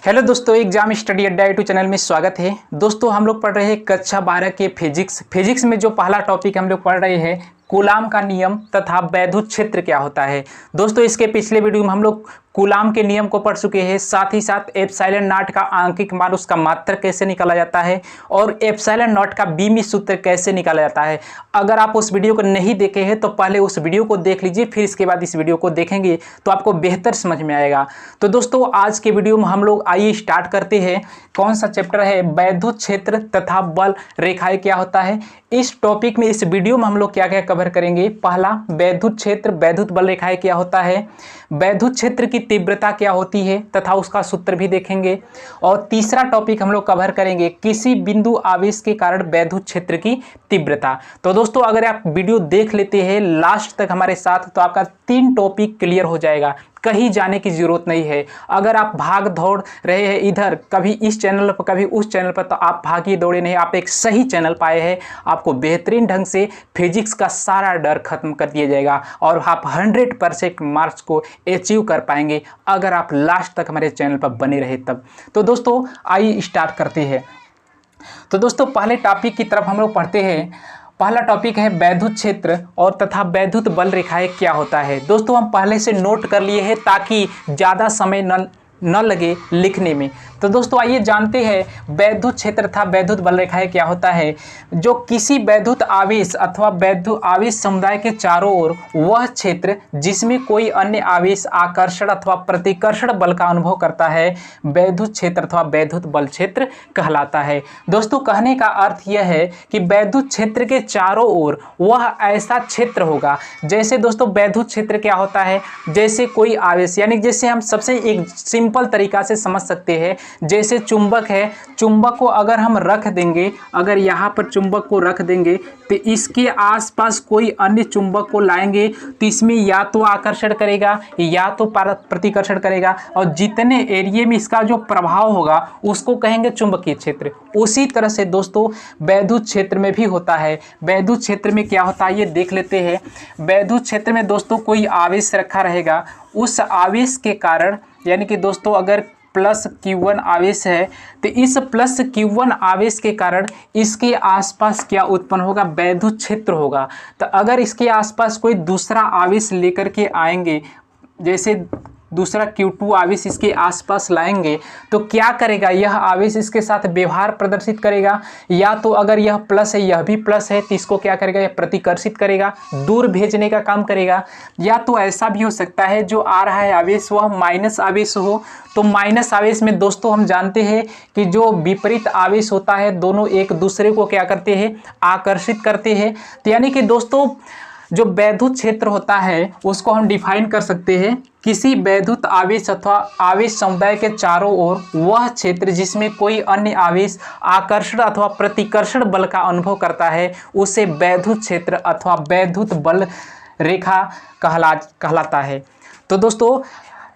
Hello दोस्तों, exam study अड्डा YouTube channel में स्वागत है। दोस्तों हम लोग पढ़ रहे हैं कक्षा 12 के फिजिक्स में जो पहला टॉपिक हम लोग पढ़ रहे हैं कूलाम का नियम तथा वैद्युत क्षेत्र क्या होता है। दोस्तों इसके पिछले वीडियो में हम लोग कूलाम के नियम को पढ़ चुके हैं, साथ ही साथ एप्सिलॉन नॉट का आंकिक मान उसका मात्रक कैसे निकाला जाता है और एप्सिलॉन नॉट का बीमी सूत्र कैसे निकाला जाता है। अगर आप उस वीडियो को नहीं देखे हैं तो पहले उस वीडियो को देख लीजिए, फिर इसके बाद इस वीडियो को देखेंगे तो आपको बेहतर समझ में आएगा। तो दोस्तों आज के वीडियो में हम लोग आइए स्टार्ट करते हैं। कौन सा चैप्टर है, वैद्युत क्षेत्र तथा बल रेखाएं क्या होता है। इस टॉपिक में इस वीडियो में हम लोग क्या क्या कवर करेंगे। पहला, वैद्युत क्षेत्र वैद्युत बल रेखाएं क्या होता है, वैद्युत क्षेत्र की तीव्रता क्या होती है तथा उसका सूत्र भी देखेंगे। और तीसरा टॉपिक हम लोग कवर करेंगे किसी बिंदु आवेश के कारण वैद्युत क्षेत्र की तीव्रता। तो दोस्तों अगर आप वीडियो देख लेते हैं लास्ट तक हमारे साथ तो आपका 3 टॉपिक क्लियर हो जाएगा, कहीं जाने की जरूरत नहीं है। अगर आप भाग दौड़ रहे हैं इधर कभी इस चैनल पर कभी उस चैनल पर, तो आप भागी दौड़े नहीं, आप एक सही चैनल पाए हैं। आपको बेहतरीन ढंग से फिजिक्स का सारा डर खत्म कर दिया जाएगा और आप 100% मार्क्स को अचीव कर पाएंगे अगर आप लास्ट तक हमारे चैनल पर बने रहे तब। तो दोस्तों आइए स्टार्ट करते हैं। तो दोस्तों पहले टॉपिक की तरफ हम लोग पढ़ते हैं। पहला टॉपिक है वैद्युत क्षेत्र और तथा वैद्युत बल रेखाएं क्या होता है। दोस्तों हम पहले से नोट कर लिए हैं ताकि ज़्यादा समय न लगे लिखने में। तो दोस्तों आइए जानते हैं वैद्युत क्षेत्र तथा वैद्युत बल रेखाएं क्या होता है। जो किसी वैद्युत आवेश अथवा वैद्युत आवेश समुदाय के चारों ओर वह क्षेत्र जिसमें कोई अन्य आवेश आकर्षण अथवा प्रतिकर्षण बल का अनुभव करता है वैद्युत क्षेत्र अथवा वैद्युत बल क्षेत्र कहलाता है। दोस्तों कहने का अर्थ यह है कि वैद्युत क्षेत्र के चारों ओर वह ऐसा क्षेत्र होगा। जैसे दोस्तों वैद्युत क्षेत्र क्या होता है, जैसे कोई आवेश, यानी जैसे हम सबसे एक सिंपल तरीका से समझ सकते हैं। जैसे चुंबक है, चुंबक को अगर हम रख देंगे, अगर यहाँ पर चुंबक को रख देंगे तो इसके आसपास कोई अन्य चुंबक को लाएंगे तो इसमें या तो आकर्षण करेगा या तो प्रतिकर्षण करेगा और जितने एरिया में इसका जो प्रभाव होगा उसको कहेंगे चुंबकीय क्षेत्र। उसी तरह से दोस्तों वैद्युत क्षेत्र में भी होता है। वैद्युत क्षेत्र में क्या होता है ये देख लेते हैं। वैद्युत क्षेत्र में दोस्तों कोई आवेश रखा रहेगा, उस आवेश के कारण, यानी कि दोस्तों अगर प्लस Q1 आवेश है तो इस प्लस Q1 आवेश के कारण इसके आसपास क्या उत्पन्न होगा, वैद्युत क्षेत्र होगा। तो अगर इसके आसपास कोई दूसरा आवेश लेकर के आएंगे, जैसे दूसरा Q2 आवेश इसके आसपास लाएंगे तो क्या करेगा, यह आवेश इसके साथ व्यवहार प्रदर्शित करेगा। या तो अगर यह प्लस है यह भी प्लस है तो इसको क्या करेगा, यह प्रतिकर्षित करेगा, दूर भेजने का काम करेगा। या तो ऐसा भी हो सकता है जो आ रहा है आवेश वह माइनस आवेश हो। तो माइनस आवेश में दोस्तों हम जानते हैं कि जो विपरीत आवेश होता है दोनों एक दूसरे को क्या करते हैं, आकर्षित करते हैं। तो यानी कि दोस्तों जो वैद्युत क्षेत्र होता है उसको हम डिफाइन कर सकते हैं, किसी वैद्युत आवेश अथवा आवेश समुदाय के चारों ओर वह क्षेत्र जिसमें कोई अन्य आवेश आकर्षण अथवा प्रतिकर्षण बल का अनुभव करता है उसे वैद्युत क्षेत्र अथवा वैद्युत बल रेखा कहलाता है। तो दोस्तों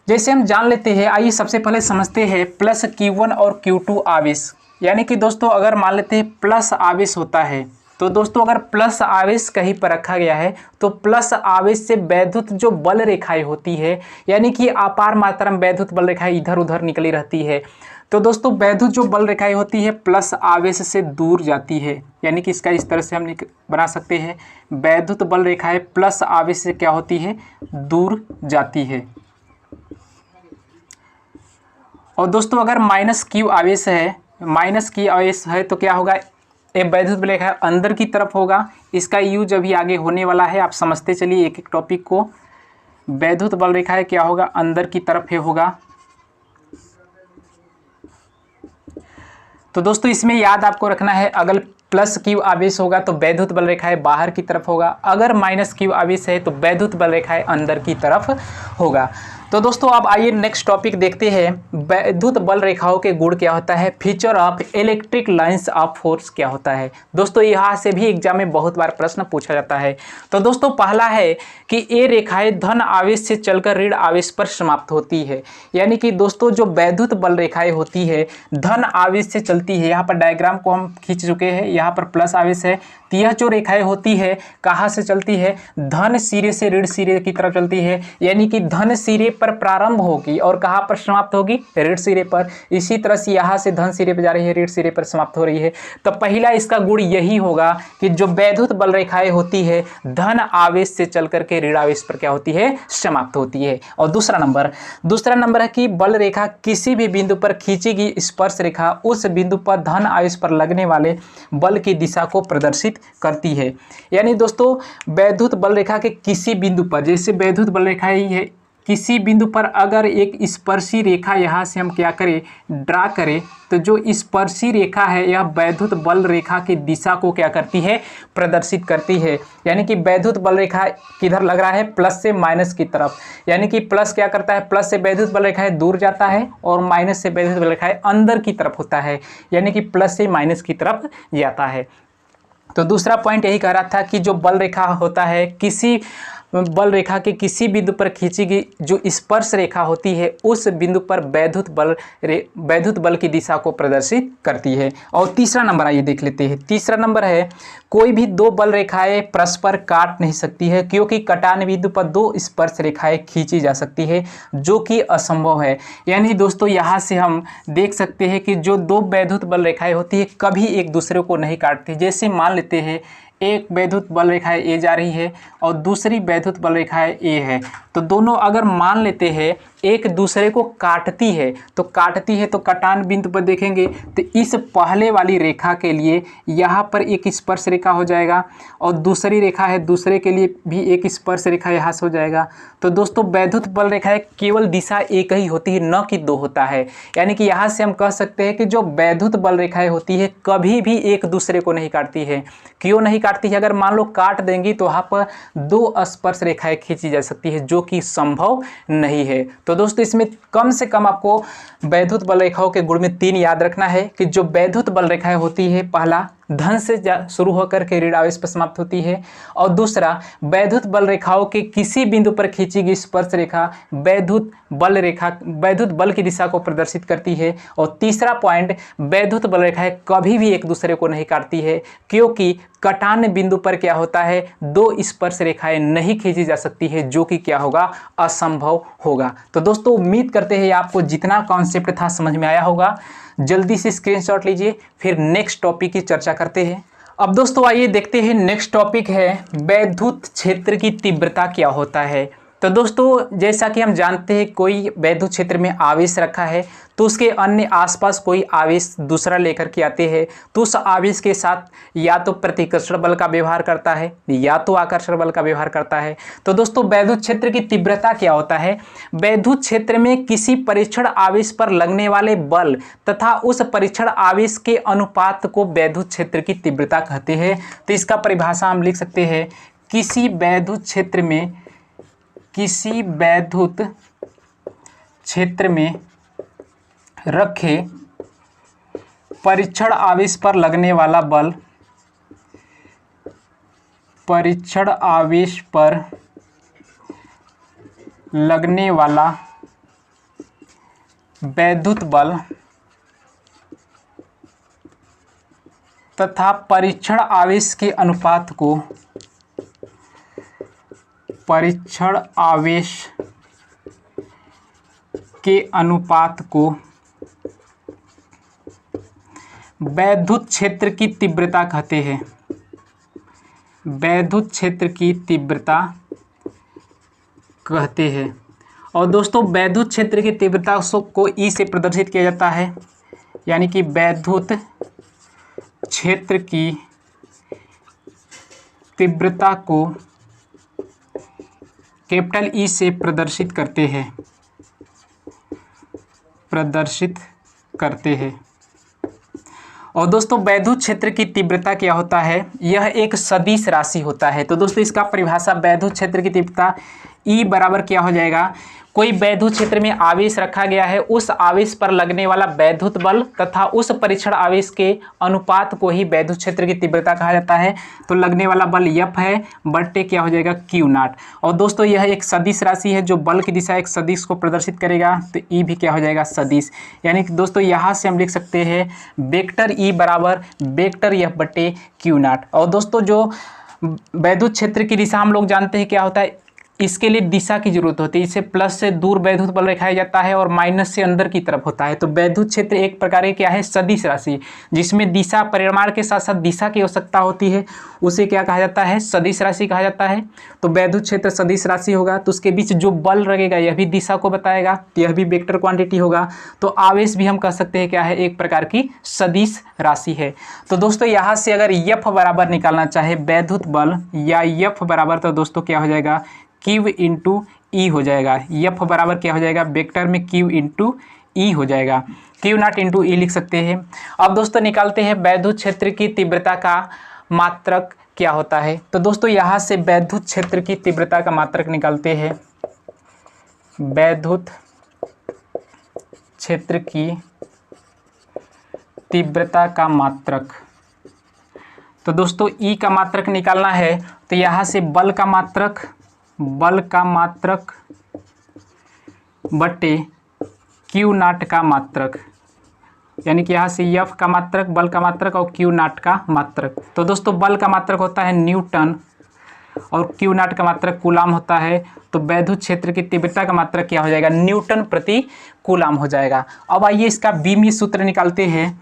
जैसे हम जान लेते हैं, आइए सबसे पहले समझते हैं प्लस Q1 और Q2 आवेश। यानी कि दोस्तों अगर मान लेते हैं प्लस आवेश होता है तो दोस्तों अगर प्लस आवेश कहीं पर रखा गया है तो प्लस आवेश से वैद्युत जो बल रेखाएं होती है, यानी कि अपार मात्रा में वैद्युत बल रेखाएं इधर उधर निकली रहती है। तो दोस्तों वैद्युत जो बल रेखाएं होती है प्लस आवेश से दूर जाती है, यानी कि इसका इस तरह से हम बना सकते हैं, वैद्युत बल रेखाएं प्लस आवेश से क्या होती है, दूर जाती है। और दोस्तों अगर माइनस Q आवेश है तो क्या होगा, एक वैद्युत बल रेखा अंदर की तरफ होगा। इसका यूज अभी आगे होने वाला है, आप समझते चलिए एक एक टॉपिक को। वैद्युत बल रेखा है क्या होगा, अंदर की तरफ होगा। तो दोस्तों इसमें याद आपको रखना है, अगर प्लस Q आवेश होगा तो वैद्युत बल रेखाएं बाहर की तरफ होगा, अगर माइनस Q आवेश है तो वैद्युत बल रेखाएं अंदर की तरफ होगा। तो दोस्तों अब आइए नेक्स्ट टॉपिक देखते हैं, वैद्युत बल रेखाओं के गुण क्या होता है, feature of electric lines of force क्या होता है। दोस्तों यहाँ से भी एग्जाम में बहुत बार प्रश्न पूछा जाता है। तो दोस्तों पहला है कि ये रेखाएं धन आवेश से चलकर ऋण आवेश पर समाप्त होती है। यानी कि दोस्तों जो वैद्युत बल रेखाएं होती है धन आवेश से चलती है। यहाँ पर डायग्राम को हम खींच चुके हैं, यहाँ पर प्लस आवेश है तो यह जो रेखाएं होती है कहाँ से चलती है, धन सिरे से ऋण सिरे की तरफ चलती है। यानी कि धन सिरे पर प्रारंभ होगी और कहाँ पर समाप्त होगी, ऋण सिरे पर। इसी तरह से यहाँ से धन सिरे पर जा रही है, ऋण सिरे पर समाप्त हो रही है। तो पहला इसका गुण यही होगा कि जो वैद्युत बल रेखाएं होती है धन आवेश से चल करके ऋण आवेश पर क्या होती है, समाप्त होती है। और दूसरा नंबर है कि बल रेखा किसी भी बिंदु पर खींची गई स्पर्श रेखा उस बिंदु पर धन आवेश पर लगने वाले बल की दिशा को प्रदर्शित करती है। यानी दोस्तों वैद्युत बल रेखा के किसी बिंदु पर, जैसे वैद्युत बल रेखा ही है, किसी बिंदु पर अगर एक स्पर्शी रेखा यहाँ से हम क्या करें, ड्रा करें, तो जो स्पर्शी रेखा है यह वैद्युत बल रेखा की दिशा को क्या करती है, प्रदर्शित करती है। यानी कि वैद्युत बल रेखा किधर लग रहा है, प्लस से माइनस की तरफ। यानी कि प्लस क्या करता है, प्लस से वैद्युत बल रेखाएं दूर जाता है और माइनस से वैद्युत बल रेखाएं अंदर की तरफ होता है, यानी कि प्लस से माइनस की तरफ जाता है। तो दूसरा पॉइंट यही कह रहा था कि जो बल रेखा होता है, किसी बल रेखा के किसी बिंदु पर खींची गई जो स्पर्श रेखा होती है उस बिंदु पर वैद्युत बल की दिशा को प्रदर्शित करती है। और तीसरा नंबर आइए देख लेते हैं। तीसरा नंबर है कोई भी दो बल रेखाएं परस्पर काट नहीं सकती है, क्योंकि कटान बिंदु पर दो स्पर्श रेखाएं खींची जा सकती है, जो कि असंभव है। यानी दोस्तों यहाँ से हम देख सकते हैं कि जो दो वैद्युत बल रेखाएं होती है कभी एक दूसरे को नहीं काटती। जैसे मान लेते हैं एक वैद्युत बल रेखा ए जा रही है और दूसरी वैद्युत बल रेखा ए है, तो दोनों अगर मान लेते हैं एक दूसरे को काटती है तो कटान बिंदु पर देखेंगे तो इस पहले वाली रेखा के लिए यहाँ पर एक स्पर्श रेखा हो जाएगा और दूसरी रेखा है, दूसरे के लिए भी एक स्पर्श रेखा यहाँ से हो जाएगा। तो दोस्तों वैद्युत बल रेखाएं केवल दिशा एक ही होती है, न कि दो होता है। यानी कि यहाँ से हम कह सकते हैं कि जो वैद्युत बल रेखाएं होती है कभी भी एक दूसरे को नहीं काटती है। क्यों नहीं काटती है, अगर मान लो काट देंगी तो वहाँ पर दो स्पर्श रेखाएं खींची जा सकती है, जो कि संभव नहीं है। तो दोस्तों इसमें कम से कम आपको वैद्युत बल रेखाओं के गुण में 3 याद रखना है कि जो वैद्युत बल रेखाएं होती है, पहला धन से शुरू होकर के ऋण आवेश पर समाप्त होती है, और दूसरा वैद्युत बल रेखाओं के किसी बिंदु पर खींची गई स्पर्श रेखा वैद्युत बल की दिशा को प्रदर्शित करती है, और तीसरा पॉइंट वैद्युत बल रेखाएं कभी भी एक दूसरे को नहीं काटती है, क्योंकि कटान बिंदु पर क्या होता है, दो स्पर्श रेखाएं नहीं खींची जा सकती है, जो कि क्या होगा, असंभव होगा। तो दोस्तों उम्मीद करते हैं आपको जितना कॉन्सेप्ट था समझ में आया होगा। जल्दी से स्क्रीनशॉट लीजिए, फिर नेक्स्ट टॉपिक की चर्चा करते हैं। अब दोस्तों आइए देखते हैं, नेक्स्ट टॉपिक है वैद्युत क्षेत्र की तीव्रता क्या होता है। तो दोस्तों जैसा कि हम जानते हैं कोई वैद्युत क्षेत्र में आवेश रखा है तो उसके अन्य आसपास कोई आवेश दूसरा लेकर के आते हैं, तो उस आवेश के साथ या तो प्रतिकर्षण बल का व्यवहार करता है या तो आकर्षण बल का व्यवहार करता है। तो दोस्तों वैद्युत क्षेत्र की तीव्रता क्या होता है, वैद्युत क्षेत्र में किसी परीक्षण आवेश पर लगने वाले बल तथा उस परीक्षण आवेश के अनुपात को वैद्युत क्षेत्र की तीव्रता कहते हैं। तो इसका परिभाषा हम लिख सकते हैं, किसी वैद्युत क्षेत्र में रखे परीक्षण आवेश पर लगने वाला बल, परीक्षण आवेश पर लगने वाला वैद्युत बल तथा परीक्षण आवेश के अनुपात को वैद्युत क्षेत्र की तीव्रता कहते हैं। वैद्युत क्षेत्र की तीव्रता कहते हैं। और दोस्तों वैद्युत क्षेत्र की तीव्रता को ई से प्रदर्शित किया जाता है, यानी कि वैद्युत क्षेत्र की तीव्रता को कैपिटल ई से प्रदर्शित करते हैं। और दोस्तों वैद्युत क्षेत्र की तीव्रता क्या होता है, यह एक सदिश राशि होता है। तो दोस्तों इसका परिभाषा वैद्युत क्षेत्र की तीव्रता E बराबर क्या हो जाएगा, कोई वैद्युत क्षेत्र में आवेश रखा गया है, उस आवेश पर लगने वाला वैद्युत बल तथा उस परीक्षण आवेश के अनुपात को ही वैद्युत क्षेत्र की तीव्रता कहा जाता है। तो लगने वाला बल F है बट्टे क्या हो जाएगा Q0। और दोस्तों यह एक सदिश राशि है जो बल की दिशा एक सदिश को प्रदर्शित करेगा, तो E भी क्या हो जाएगा, सदिश। यानी कि दोस्तों यहाँ से हम लिख सकते हैं वेक्टर E बराबर वेक्टर F बट्टे Q0। और दोस्तों जो वैद्युत क्षेत्र की दिशा हम लोग जानते हैं क्या होता है, इसके लिए दिशा की जरूरत होती है। इसे प्लस से दूर वैद्युत बल दिखाया जाता है और माइनस से अंदर की तरफ होता है। तो वैद्युत क्षेत्र एक प्रकार की क्या है, सदिश राशि, जिसमें दिशा परिमाण के साथ साथ दिशा की आवश्यकता होती है, उसे क्या कहा जाता है, सदिश राशि कहा जाता है। तो वैद्युत क्षेत्र सदिश राशि होगा, तो उसके बीच जो बल लगेगा यह भी दिशा को बताएगा, तो यह भी वेक्टर क्वांटिटी होगा। तो आवेश भी हम कह सकते हैं क्या है, एक प्रकार की सदिश राशि है। तो दोस्तों यहाँ से अगर F बराबर निकालना चाहे वैद्युत बल या F बराबर, तो दोस्तों क्या हो जाएगा, Q इंटू ई हो जाएगा। F बराबर क्या हो जाएगा, वेक्टर में Q इंटू ई हो जाएगा, Q नॉट इंटू ई लिख सकते हैं। अब दोस्तों निकालते हैं वैद्युत क्षेत्र की तीव्रता का मात्रक क्या होता है। तो दोस्तों यहाँ से वैद्युत क्षेत्र की तीव्रता का मात्रक निकालते हैं। वैद्युत क्षेत्र की तीव्रता का मात्रक, तो दोस्तों ई का मात्रक निकालना है, तो यहाँ से बल का मात्रक बटे Q नॉट का मात्रक, यानी कि यहाँ से F का मात्रक, बल का मात्रक और Q नॉट का मात्रक। तो दोस्तों बल का मात्रक होता है न्यूटन और Q नॉट का मात्रक कूलाम होता है। तो वैद्युत क्षेत्र की तीव्रता का मात्रक क्या हो जाएगा, न्यूटन प्रति कूलाम हो जाएगा। अब आइए इसका बीमीय सूत्र निकालते हैं।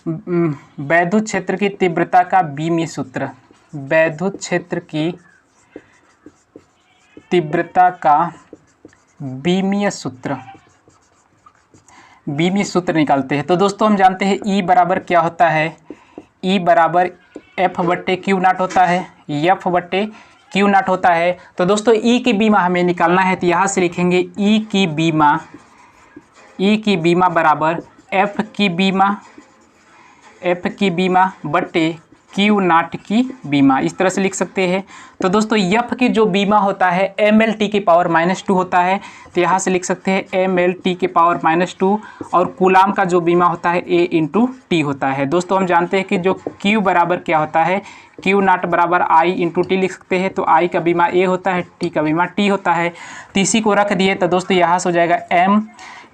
वैद्युत क्षेत्र की तीव्रता का बीमीय सूत्र, वैद्युत क्षेत्र की तीव्रता का बीमीय सूत्र निकालते हैं। तो दोस्तों हम जानते हैं E बराबर क्या होता है, E बराबर F बट्टे Q नॉट होता है, F बट्टे Q नॉट होता है। तो दोस्तों E की बीमा हमें निकालना है, तो यहाँ से लिखेंगे E की बीमा बराबर F की बीमा बट्टे Q नॉट की बीमा, इस तरह से लिख सकते हैं। तो दोस्तों F की जो बीमा होता है ml t की पावर -2 होता है, तो यहाँ से लिख सकते हैं ml t की पावर -2, और कूलाम का जो बीमा होता है A इंटू टी होता है। दोस्तों हम जानते हैं कि जो Q बराबर क्या होता है, Q नॉट बराबर I इंटू टी लिख सकते हैं। तो I का बीमा A होता है, T का बीमा T होता है। तो इसी को रख दिए, तो दोस्तों यहाँ से हो जाएगा M,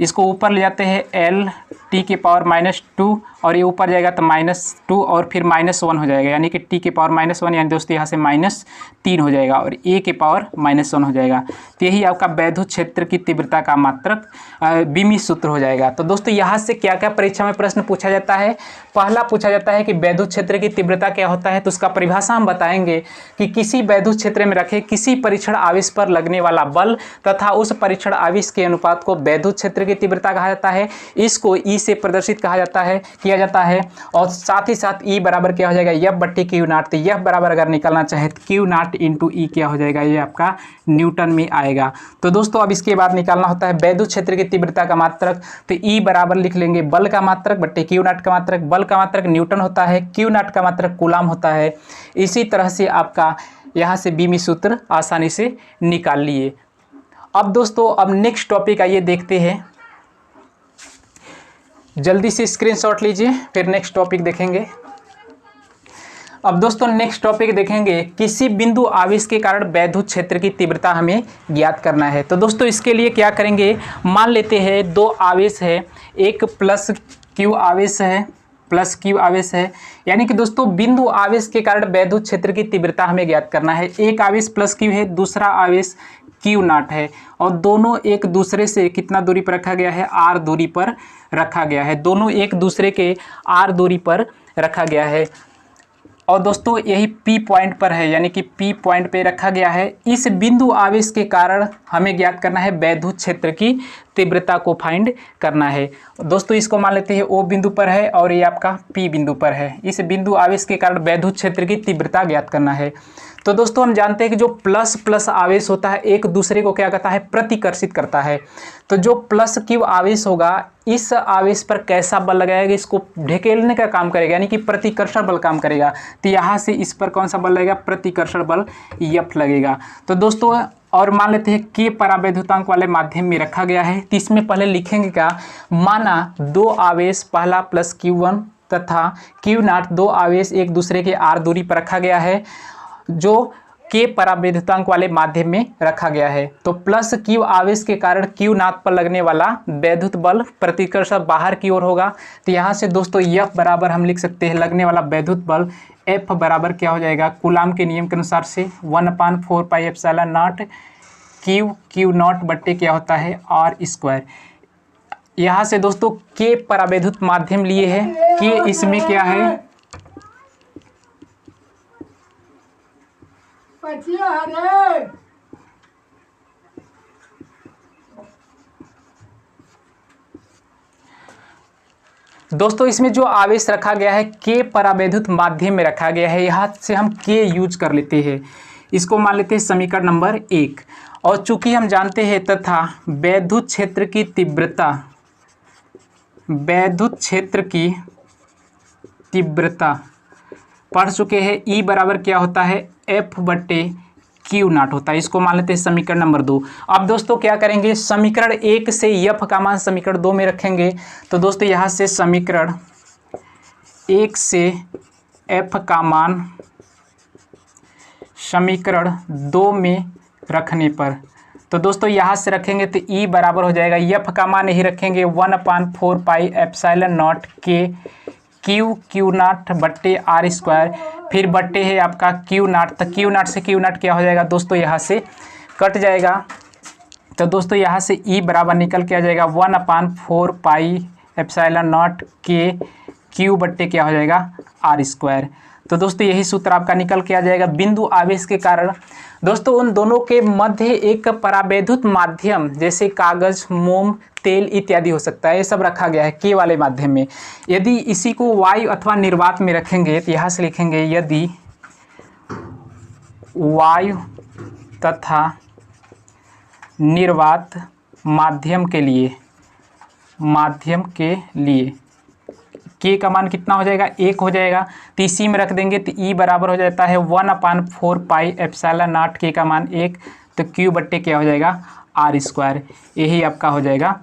इसको ऊपर ले जाते हैं L t की पावर -2, और ये ऊपर जाएगा तो -2 और फिर -1 हो जाएगा, यानी कि t की पावर -1, यानी दोस्तों यहाँ से -3 हो जाएगा और a की पावर -1 हो जाएगा। तो यही आपका वैद्युत क्षेत्र की तीव्रता का मात्रक बीमीय सूत्र हो जाएगा। तो दोस्तों यहाँ से क्या क्या परीक्षा में प्रश्न पूछा जाता है, पहला पूछा जाता है कि वैद्युत क्षेत्र की तीव्रता क्या होता है। तो उसका परिभाषा हम बताएंगे कि किसी वैद्युत क्षेत्र में रखे किसी परीक्षण आवेश पर लगने वाला बल तथा उस परीक्षण आवेश के अनुपात को वैद्युत क्षेत्र की तीव्रता कहा जाता है। इसको ई से प्रदर्शित किया जाता है और साथ ही साथ ई बराबर क्या हो जाएगा, F बट्टे Q नॉट। तो F बराबर अगर निकालना चाहे तो Q नॉट इंटू ई क्या हो जाएगा, ये आपका न्यूटन में आएगा। तो दोस्तों अब इसके बाद निकालना होता है वैद्युत क्षेत्र की तीव्रता का मात्रक। तो ई बराबर लिख लेंगे बल का मात्रक बट्टे Q नॉट का मात्रक, बल का मात्रक न्यूटन होता है, Q नॉट का मात्रक कूलाम होता है। इसी तरह से आपका यहाँ से बीमीय सूत्र आसानी से निकाल लिए। अब दोस्तों अब नेक्स्ट टॉपिक आइए देखते हैं, जल्दी से स्क्रीनशॉट लीजिए, फिर नेक्स्ट टॉपिक देखेंगे। अब दोस्तों नेक्स्ट टॉपिक देखेंगे, किसी बिंदु आवेश के कारण वैद्युत क्षेत्र की तीव्रता हमें ज्ञात करना है। तो दोस्तों इसके लिए क्या करेंगे, मान लेते हैं दो आवेश है, एक प्लस Q आवेश है, यानी कि दोस्तों बिंदु आवेश के कारण वैद्युत क्षेत्र की तीव्रता हमें ज्ञात करना है। एक आवेश प्लस Q है, दूसरा आवेश Q नॉट है, और दोनों एक दूसरे से कितना दूरी पर रखा गया है, R दूरी पर रखा गया है। दोनों एक दूसरे के R दूरी पर रखा गया है, और दोस्तों यही P पॉइंट पर है, यानी कि P पॉइंट पे रखा गया है। इस बिंदु आवेश के कारण हमें ज्ञात करना है वैद्युत क्षेत्र की तीव्रता को फाइंड करना है। दोस्तों इसको मान लेते हैं O बिंदु पर है और ये आपका P बिंदु पर है। इस बिंदु आवेश के कारण वैद्युत क्षेत्र की तीव्रता ज्ञात करना है। तो दोस्तों हम जानते हैं कि जो प्लस प्लस आवेश होता है एक दूसरे को क्या करता है, प्रतिकर्षित करता है। तो जो प्लस Q आवेश होगा इस आवेश पर कैसा बल लगाएगा, इसको ढकेलने का काम करेगा, यानी कि प्रतिकर्षण बल काम करेगा। तो यहाँ से इस पर कौन सा बल लगेगा, प्रतिकर्षण बल F लगेगा। तो दोस्तों और मान लेते हैं K परावैद्युतांक वाले माध्यम में रखा गया है। तो इसमें पहले लिखेंगे क्या, माना दो आवेश, पहला प्लस Q1 तथा Q नॉट, दो आवेश एक दूसरे के R दूरी पर रखा गया है, जो K परावैद्युतांक वाले माध्यम में रखा गया है। तो प्लस Q आवेश के कारण Q नॉट पर लगने वाला वैद्युत बल प्रतिकर्षण बाहर की ओर होगा। तो यहाँ से दोस्तों F बराबर हम लिख सकते हैं लगने वाला वैद्युत बल F बराबर क्या हो जाएगा, कूलाम के नियम के अनुसार से 1/4 pi epsilon not Q not बट्टे क्या होता है आर स्क्वायर। यहाँ से दोस्तों के परावैद्युत माध्यम लिए है, के इसमें क्या है दोस्तों, इसमें जो आवेश रखा गया है के परावैद्युत माध्यम में रखा गया है। यहाँ से हम के यूज कर लेते हैं, इसको मान लेते हैं समीकरण नंबर 1। और चूंकि हम जानते हैं तथा वैद्युत क्षेत्र की तीव्रता, वैद्युत क्षेत्र की तीव्रता पढ़ चुके हैं, ई बराबर क्या होता है एफ बट्टे क्यू नॉट होता है। इसको मान लेते हैं समीकरण नंबर 2। अब दोस्तों क्या करेंगे, समीकरण 1 से एफ का मान समीकरण 2 में रखेंगे। तो दोस्तों यहाँ से समीकरण 1 से एफ का मान समीकरण 2 में रखने पर, तो दोस्तों यहाँ से रखेंगे तो ई बराबर हो जाएगा, एफ का मान यही रखेंगे 1/4 पाई एप्सिलॉन नॉट के क्यू नॉट बट्टे आर स्क्वायर, फिर बट्टे है आपका क्यू नॉट। तो क्यू नॉट से क्यू नॉट क्या हो जाएगा दोस्तों, यहाँ से कट जाएगा। तो दोस्तों यहाँ से ई बराबर निकल के आ जाएगा 1/4 पाई एप्सिलॉन नॉट के क्यू बट्टे क्या हो जाएगा आर स्क्वायर। तो दोस्तों यही सूत्र आपका निकल के आ जाएगा। बिंदु आवेश के कारण दोस्तों उन दोनों के मध्य एक परावैद्युत माध्यम जैसे कागज, मोम, तेल इत्यादि हो सकता है, ये सब रखा गया है के वाले माध्यम में। यदि इसी को वायु अथवा निर्वात में रखेंगे तो यहाँ से लिखेंगे यदि वायु तथा निर्वात माध्यम के लिए के का मान कितना हो जाएगा 1 हो जाएगा। तो इसी में रख देंगे तो ई बराबर हो जाता है 1/4 पाई एप्सिलॉन नॉट के का मान 1, तो क्यू बट्टे क्या हो जाएगा आर स्क्वायर। यही आपका हो जाएगा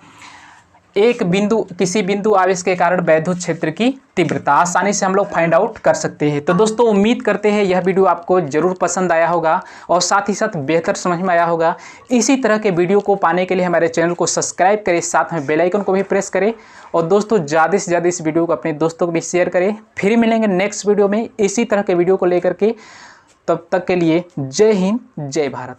एक बिंदु, किसी बिंदु आवेश के कारण वैद्युत क्षेत्र की तीव्रता। आसानी से हम लोग फाइंड आउट कर सकते हैं। तो दोस्तों उम्मीद करते हैं यह वीडियो आपको ज़रूर पसंद आया होगा और साथ ही साथ बेहतर समझ में आया होगा। इसी तरह के वीडियो को पाने के लिए हमारे चैनल को सब्सक्राइब करें, साथ में बेल आइकन को भी प्रेस करें और दोस्तों ज़्यादा से ज़्यादा इस वीडियो को अपने दोस्तों को भी शेयर करें। फिर मिलेंगे नेक्स्ट वीडियो में इसी तरह के वीडियो को लेकर के। तब तक के लिए जय हिंद, जय भारत।